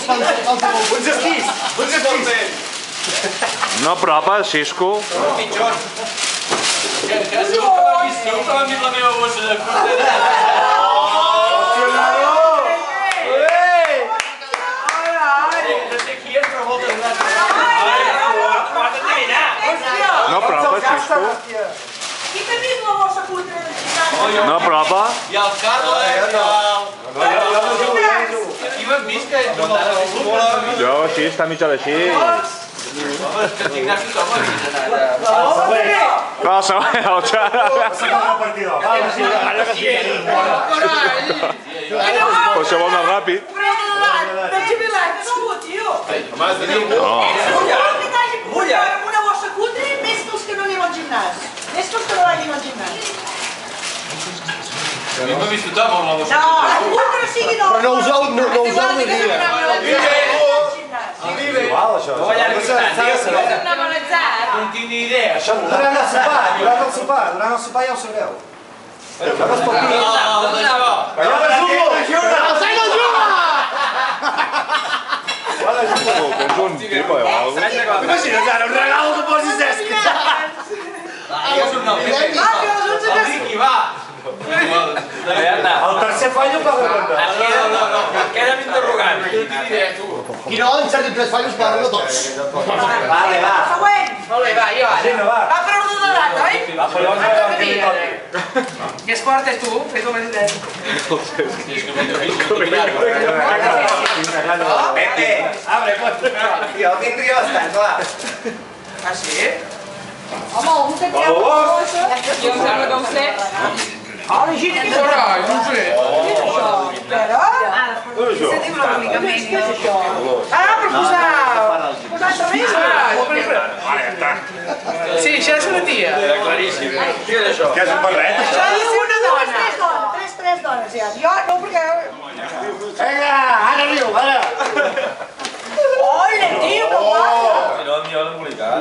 Uns esquís! No apropa, Xisco. Que segur que m'ha vist la meva bossa de fruita. No apropa, Xisco. Qui t'ha vist la bossa puta? No apropa. I el Carles, aquí m'han vist que no t'ha vist molt. Jo així, està mitja d'així. Que l'Ignasi tothom ha vist anar. El següent, el xara. Però això vol anar ràpid. De jubilat, segur, tio. Una bossa cutre més que els que no anem al gimnàs. Més que els que no vagin al gimnàs. A mi m'ha vist tothom amb la bossa. No, cutre sigui no. Però no useu de dia. Igual, això. No ballar amb tant, no tinc ni idea. Això durant el sopar ja ho sabreu. Això no es pot dir. Tens un tipo de algo? Imagina't ara, un regal que posis d'esca. És un nom. El Riqui, va. El tercer fallo paga ronda. Queda'm interrogant. No tinc idea, tu. Qui no ha encertat 3 fallos paga tots. Vale, va. Següent. Molt bé, va, jo ara. Va per ordre de data, oi? Què es portes tu? Fes-ho més de... Pepe, abre, pot. Jo tindria bastant, clar. Ah, sí? Home, algú que té una bossa. Jo em sembla que ho sé. Ah, la gent que No sé. Què és això? Però? Què és això? Ah, per posar... Posar cervesa? Sí, això és una tia. Era claríssim. Què és això? Què és un barret, això? Això és una dona. Tres dones, ja. Jo no, perquè... Vinga, ara riu, ara. Hola, tio, que guapo. No, a mi ho han embolicat.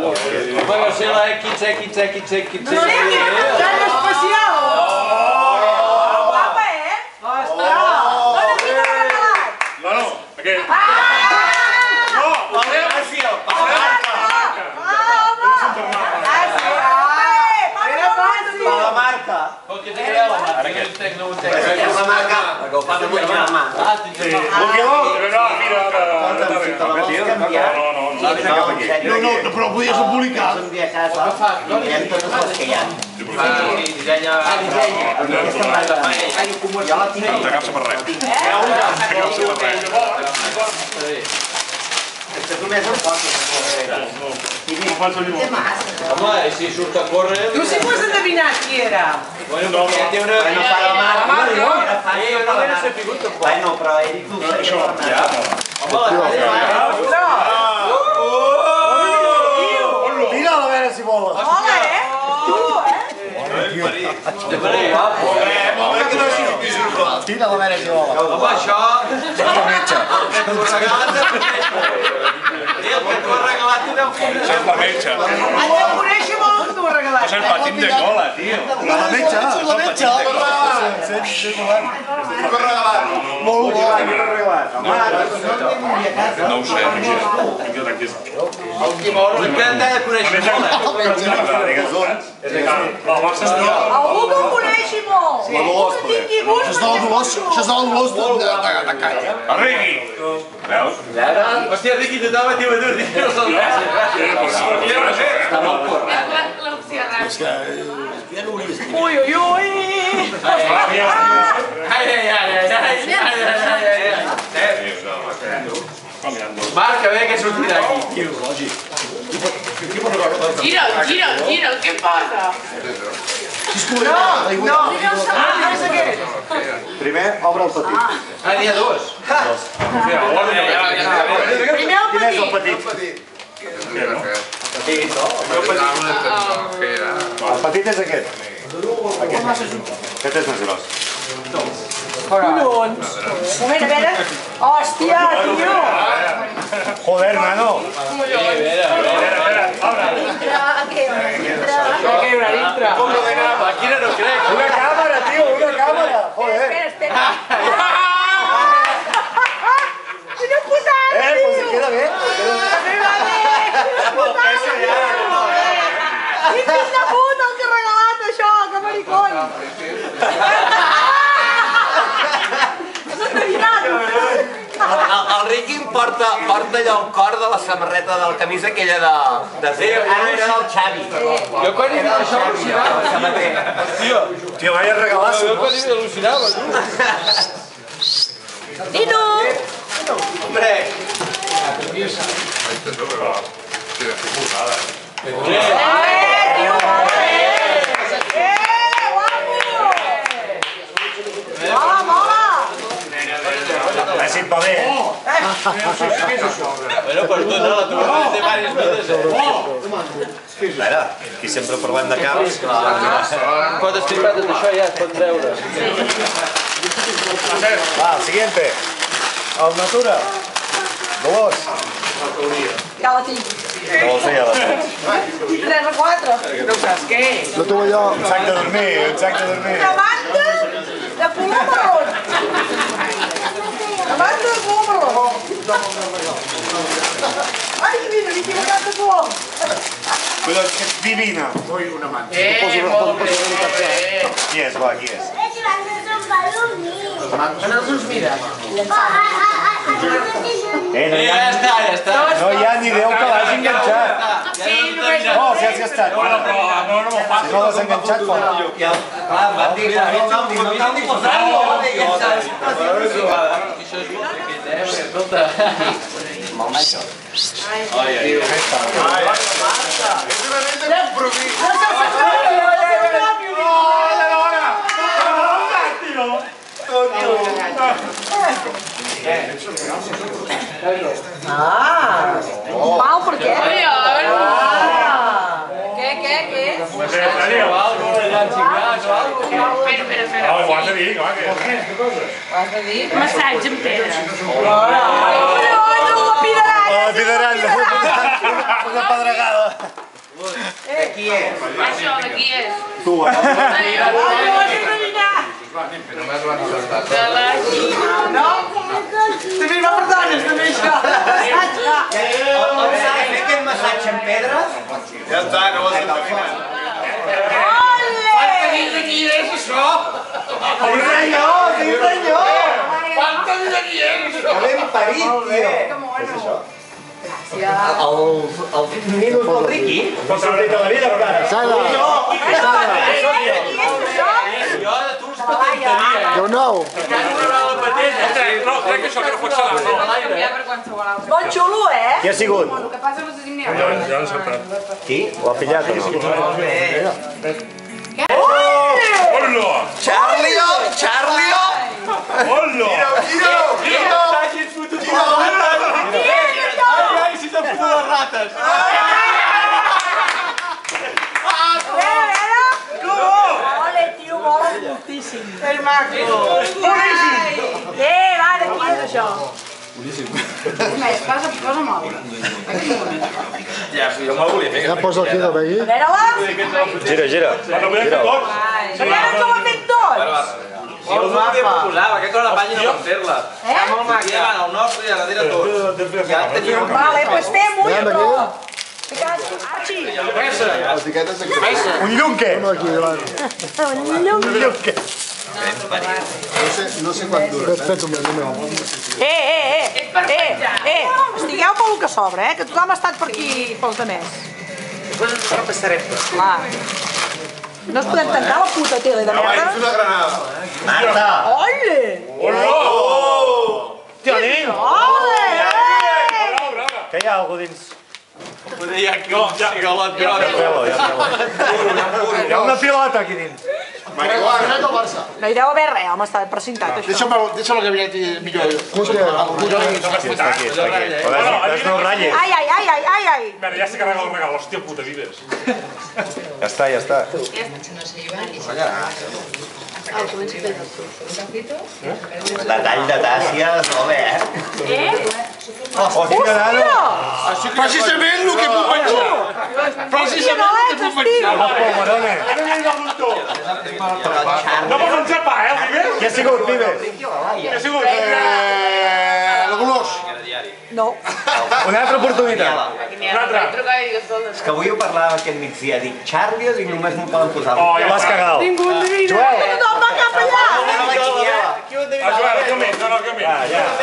Bueno, sé la quinze. No sé quina menjada especial. Guapa, eh? Ostres. Dona, qui t'ha regalat? No, aquest. La marca. Però què t'agrada la marca? Ara què? No ho entenc. La marca. Que ho fa de germà. Ah, tens germà. Però podies publicar. Què fa? Que hi ha. Dissenya... De cap per res. Només el poso. Home, si surt a córrer... Tu sí que ho has endevinat qui era. Bueno, perquè té una... Bueno, fa la marca. No l'he sabut tampoc. Bueno, però ell tu sabia la marca. Home, la Tira a veure si voles. Hola, eh? Tu, eh? Tira a veure si voles. Home, això... Sóc el metge. El que t'ho ha regalat tu deu fer... Això és la metge. Et deu conèixer molt que t'ho ha regalat. És el patín de cola, tio. La metge. La metge. Molt bo. No ho sé, Roger. Encara t'ha de conèixer molt, Algú que em coneixi molt. Algú que tingui gust. Això és del gos de calla. Arregui! Veus? Hòstia, Riqui, tothom et diu a tu, està molt corrent. Ui, ui, ui. Marc, a veure què sortirà aquí, tio. Gira'l, què posa? No, és aquest. Primer, obre el petit. Ah, n'hi ha dos. Primer el Quin és el petit. petit? El petit és aquest. Aquest és més gros. Collons. Moment, a veure. Hòstia, tio. Joder, nano. Quina no crec. Una càmera, tio, una càmera. Joder. Espera. Quina putada. El Ricky porta allò al cor de la samarreta de la camisa aquella de Zero. Ara era del Xavi. Jo quan he vist això al·lucinava. Tio, vaya regalazo. Jo quan he vist al·lucinava, tu. Nino! Hombre! Mola, mola! Ha sigut pa bé. Bueno, per tu no, tu vas de diverses vides. Espera, aquí sempre parlem de caps. Pot estripar tot això ja, es pot veure. Va, el siguiente. El Natura. Dolors. Ja la tinc. No vol ser ja la tens. 3 o 4. No saps què? No tu allò. Un sac de dormir, un sac de dormir. Una manta de color marró. Una manta de color marró. Ai, mira, m'he equivocat de color. Però és que és divina. Molt bé. Qui és, va, qui és? On els mires? No hi ha, Ja està. no hi ha ni Déu que l'hagi enganxat. Sí, només No, si has gastat. Si no l'has enganxat, fora. Clar, em van dir que no cal ni posar-lo. Això és molt aquest, escolta. Mal, per què? Oriol! Què? Espera. Ho has de dir, clar, que... Has de dir? Massatge amb pedra. La pideralla. Una pedregada. De qui és? Això, de qui és? Tu, De la Gina. També va per dones, també això. On s'ha de fer aquest massatge amb pedres? Ja està, no ho has de fer. Quanta vida qui és, això? Sí, senyor! Quanta vida qui és, això? Que ben parit, tio. Què és això? Els ninos del Ricky? T'ho has sortit a la vida, encara? Sala, Jo de tu els patentaria. eu não. Que han reblat la patenta. Crec que això que no pot ser no. Molt xulo, eh? Qui ha sigut? El que passa no sé Ja l'he encertat. Qui? Ho ha pillat o no? Hola! Charlio! Hola! T'hagis fotut per les rates. Ai, si s'han fotut les rates. Ole, tio, mola moltíssim. És maco. Va, de qui és això? Més, posa'm altra. Ja, jo me'l volia fer. Já posa aqui também. A veure-la. Gira. No podem fer tot. A veure com ho ha fet tot. Jo us ho volia proposar, perquè és la pàgina per fer-la. Eh? Aquí davant el nostre i a darrere tot. Ja tenim... Vale, doncs fem-ho, Vem però... aqui. As etiquetes aqui. Un llunque! Uma aqui, lá. Un llunque! No sé quant dura. Pensa un meu. Estigueu pel que sobra, que tothom ha estat per aquí pels demés. Després ens repassarem tot. Clar. No es podem tancar la puta tele de merda. Una granada. Marta! Ole! Hola! Tio, nen! Ole! Que hi ha algú dins? Ja cigalot groc. Hi ha una pilota aquí dins. Gabinet del Barça. No hi deu haver res, home, està precintat, això. Deixa'm el gabinet millor. Sí, està aquí. A veure, no ratlles. Ai. Mira, ja sé que regala el regal, hòstia puta, vives. Ja està. Detall de tàcies, no bé, Hòstia, nano! Precisament el que puc menjar. Precisament el que puc menjar. Els polverones. No pots menjar pa, vives? Qui ha sigut, pibes? Qui ha sigut? La Dolors. No. Una altra oportunitat. Una altra. És que avui ho parlava aquest migdia, dic Charlie o dic només m'ho poden posar? Oh, ja L'has està. cagat. Joel! Tothom va cap allà! Joel, que mi, no, que mi. Ja,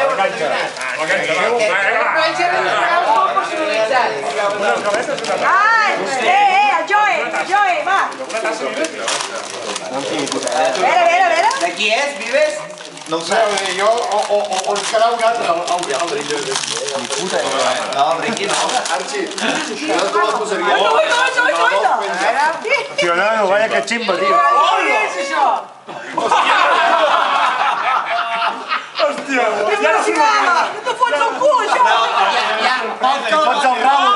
la canxa. Ah, el Joe, va! A veure. De qui és, Vives? No ho sé. Jo, o ens quedarà un altre. No, Riqui no. Arxi, jo tu la posaria. No! Tio, no, vaya que ximba, tio. Què és això? Hòstia, Que m'escala! Que te fots el cul, això! Pots el ramo.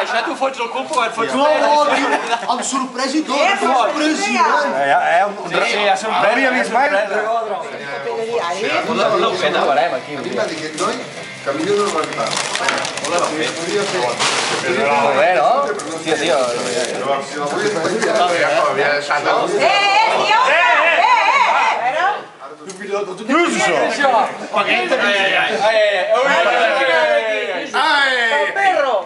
Això t'ho fots al cul, però et fots No, tio, em sorprès i tot. Impressionant. No havia vist mai. Quin va dir aquest noi? Que millor no rentar. Molt bé, no? Tio. Si la vull espatllar, havia deixat el... Què és això? El perro!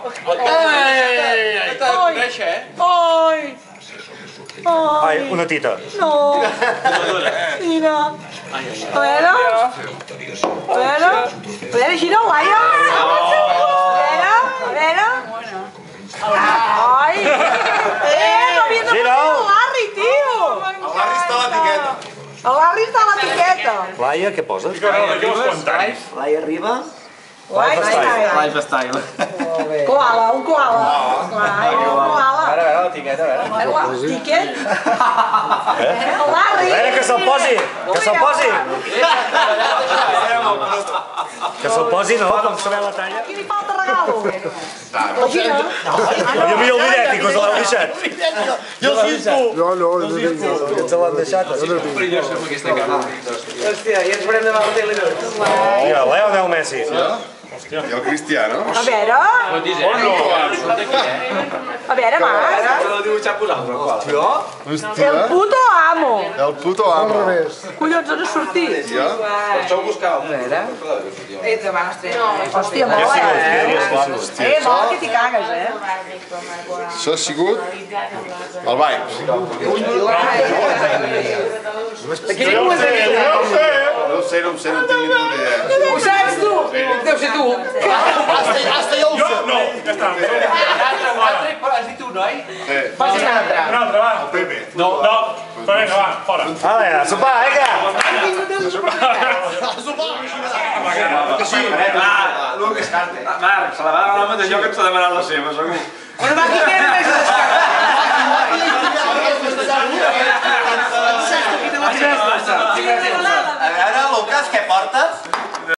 Ai, una tita. No! Mira! A veure, així no, Laia! A veure! Ai! No havia de posar el Larry, tio! El Larry està a l'etiqueta. El Larry està a l'etiqueta! Laia, què poses? Laia Riba. Life Style. Koala, un koala. Ai, un koala. A veure l'etiqueta, a veure. Tiquet? El Larry! A veure, que se'l posi! Que se'l posi! Que se'l posi, no? Com saber la talla. Aquí li falta regalo. Imagina. Hi havia el bidet i que us l'heu deixat. Jo el cisco. No, Ens l'han deixat. Hòstia, i ens farem demà al Telenor. Mira, Lionel Messi. I el Cristiano. A veure. A veure, Marc. El puto amo. El puto amo. Collons, on has sortit? Ja? Hòstia, molt, molt que t'hi cagues, Això ha sigut el Vibes. No sé, no tinc ni idea. Ho saps tu? Deu ser tu. Hasta jo ho sé. No, ja està. Has dit un noi? Pots anar a entrar. Un altre, va. Pepe. No, però vinga, va, fora. Vale, a sopar, vinga! Marc, se la va demanar el mateix lloc que ens ha demanat la seva, segur. Bueno, va, qui té més descartat?